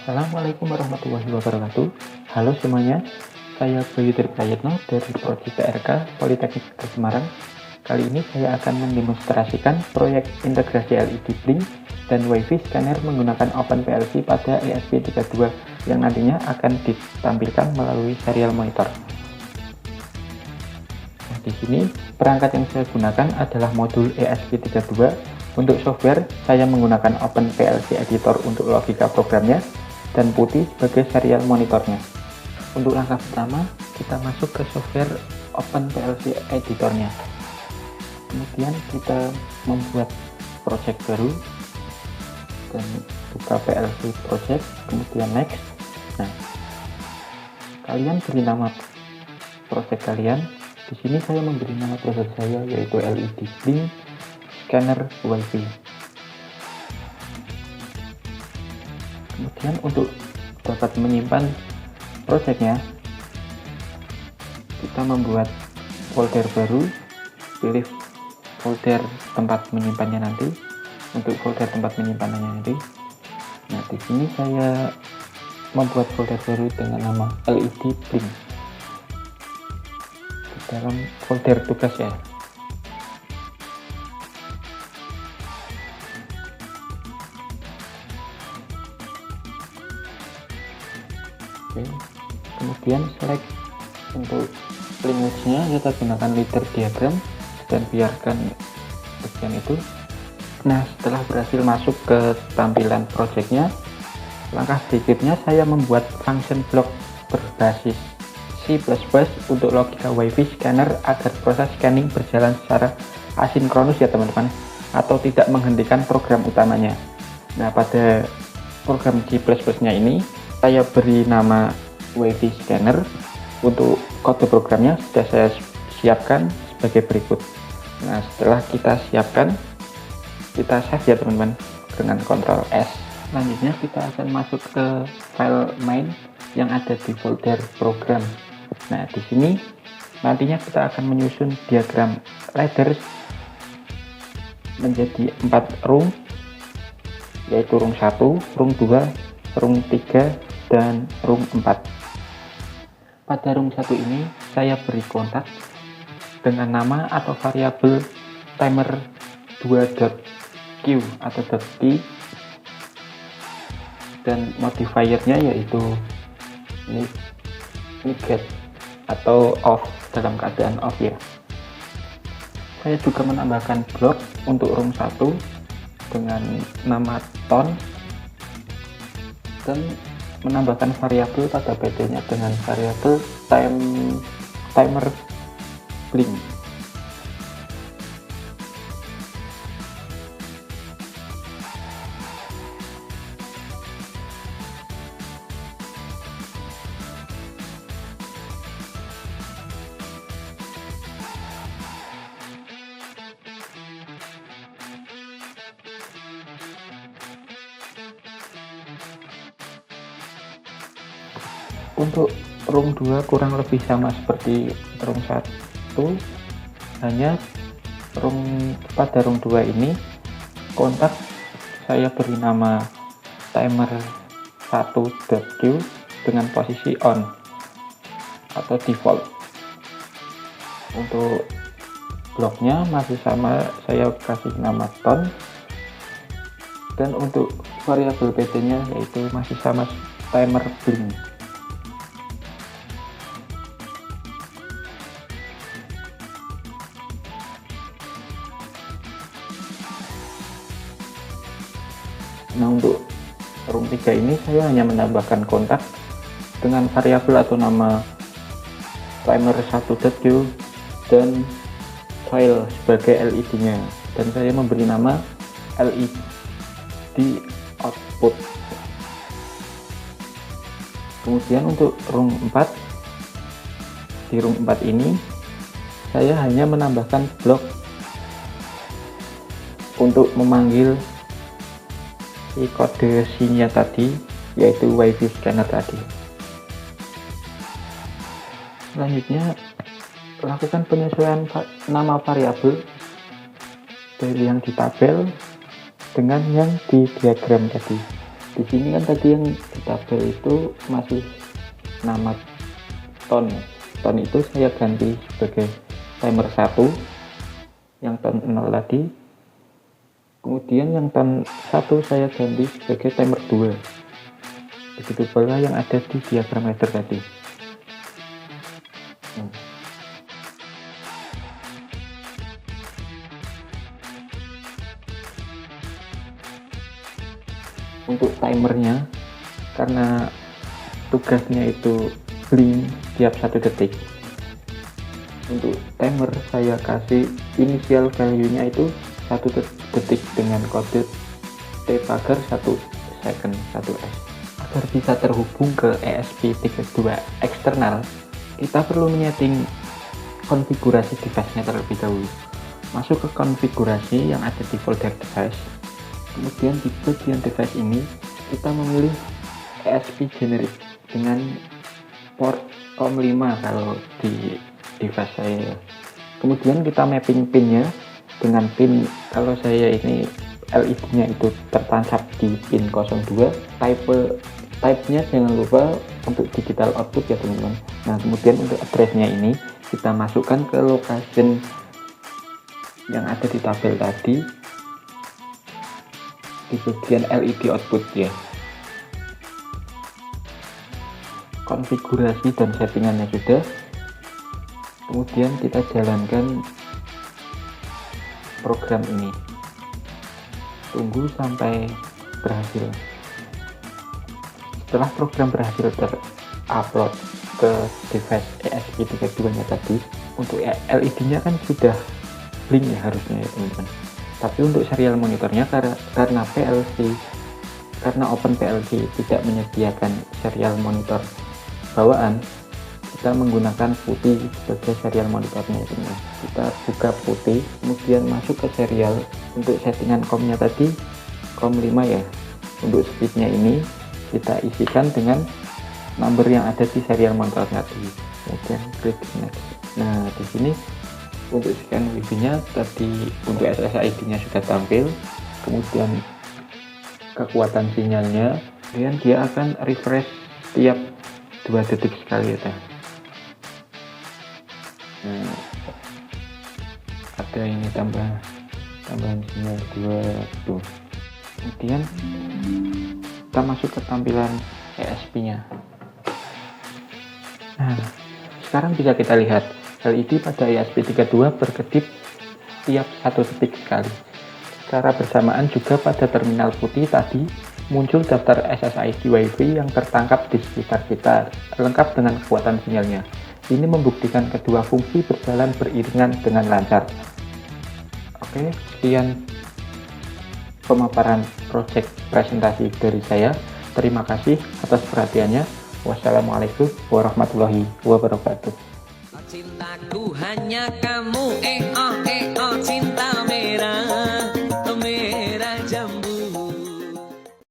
Assalamualaikum warahmatullahi wabarakatuh. Halo semuanya, saya Bayu Prayitno dari Prodi PRK Politeknik Negeri Semarang. Kali ini saya akan mendemonstrasikan proyek integrasi LED Blink dan WiFi scanner menggunakan OpenPLC pada ESP32 yang nantinya akan ditampilkan melalui serial monitor. Nah, di sini perangkat yang saya gunakan adalah modul ESP32. Untuk software, saya menggunakan OpenPLC Editor untuk logika programnya dan Putih sebagai serial monitornya. Untuk langkah pertama, kita masuk ke software OpenPLC Editornya. Kemudian kita membuat project baru dan buka PLC project, kemudian next. Nah, kalian beri nama project kalian. Di sini saya memberi nama project saya yaitu LED Blink Scanner WiFi. Kemudian untuk dapat menyimpan projectnya, kita membuat folder baru, pilih folder tempat menyimpannya nanti. Untuk folder tempat menyimpannya nanti, nah di sini saya membuat folder baru dengan nama LED Blink di dalam folder tugas ya. Oke. Kemudian select untuk language-nya, kita gunakan leader diagram dan biarkan bagian itu. Nah, setelah berhasil masuk ke tampilan projectnya, langkah berikutnya saya membuat function block berbasis C++ untuk logika WiFi scanner agar proses scanning berjalan secara asinkronus ya teman-teman, atau tidak menghentikan program utamanya. Nah, pada program C++ nya ini saya beri nama WiFi scanner. Untuk kode programnya sudah saya siapkan sebagai berikut. Nah, setelah kita siapkan, kita save ya teman-teman dengan Ctrl S. Selanjutnya kita akan masuk ke file main yang ada di folder program. Nah, di sini nantinya kita akan menyusun diagram ladder menjadi 4 room, yaitu room 1, room 2, room 3, dan room 4. Pada room 1 ini saya beri kontak dengan nama atau variabel timer 2.q atau .q, dan modifiernya yaitu negate atau off dalam keadaan off ya. Saya juga menambahkan blok untuk room 1 dengan nama tone dan menambahkan variabel pada PD-nya dengan variabel timer blink. Untuk room 2 kurang lebih sama seperti room 1, hanya pada room 2 ini kontak saya beri nama timer 1.q dengan posisi on atau default. Untuk bloknya masih sama, saya kasih nama tone, dan untuk variabel PD nya yaitu masih sama timer blink. Nah, untuk room 3 ini saya hanya menambahkan kontak dengan variabel atau nama timer 1.q dan file sebagai LED-nya, dan saya memberi nama LED output. Kemudian untuk room 4, di room 4 ini saya hanya menambahkan blok untuk memanggil si kode C-nya tadi, yaitu WiFi scanner tadi. Selanjutnya lakukan penyesuaian nama variabel dari yang di tabel dengan yang di diagram tadi. Di di sini kan tadi yang di tabel itu masih nama ton. Ton itu saya ganti sebagai timer 1 yang ton 0 tadi. Kemudian yang ton 1 saya ganti sebagai timer 2. Begitu pula yang ada di diagram header tadi. Untuk timernya, karena tugasnya itu blink tiap 1 detik, untuk timer saya kasih initial value-nya itu 1 detik dengan kode T-pagar 1 second 1S. Agar bisa terhubung ke ESP32 eksternal, kita perlu menyeting konfigurasi device-nya terlebih dahulu. Masuk ke konfigurasi yang ada di folder device. Kemudian di bagian device ini kita memilih ESP generic dengan port COM5 kalau di device saya. Kemudian kita mapping pinnya dengan pin, kalau saya ini LED-nya itu tertancap di pin 02. Type-nya jangan lupa untuk digital output ya teman-teman. Nah, kemudian untuk address-nya ini kita masukkan ke location yang ada di tabel tadi di bagian LED output ya. Konfigurasi dan settingannya sudah, kemudian kita jalankan program ini, tunggu sampai berhasil. Setelah program berhasil terupload ke device ESP32 nya tadi, untuk LED-nya kan sudah blink ya harusnya ya teman-teman. Tapi untuk serial monitornya karena OpenPLC tidak menyediakan serial monitor bawaan, kita menggunakan putih sebagai serial monitornya teman-teman. Kita buka putih, kemudian masuk ke serial. Untuk settingan COM-nya tadi COM5 ya. Untuk speednya ini kita isikan dengan number yang ada di serial monitor tadi. Kemudian klik next. Nah, di sini untuk scan wifi-nya tadi, untuk SSID-nya sudah tampil, kemudian kekuatan sinyalnya, kemudian dia akan refresh setiap 2 detik sekali ya. Nah, ada ini tambahan sinyal 2 tuh. Kemudian kita masuk ke tampilan ESP-nya. Nah, sekarang bisa kita lihat LED pada ESP32 berkedip tiap 1 detik sekali. Secara bersamaan juga pada terminal putih tadi muncul daftar SSID WiFi yang tertangkap di sekitar kita, lengkap dengan kekuatan sinyalnya. Ini membuktikan kedua fungsi berjalan beriringan dengan lancar. Oke, sekian pemaparan project presentasi dari saya. Terima kasih atas perhatiannya. Wassalamualaikum warahmatullahi wabarakatuh. Cintaku hanya kamu, cinta merah.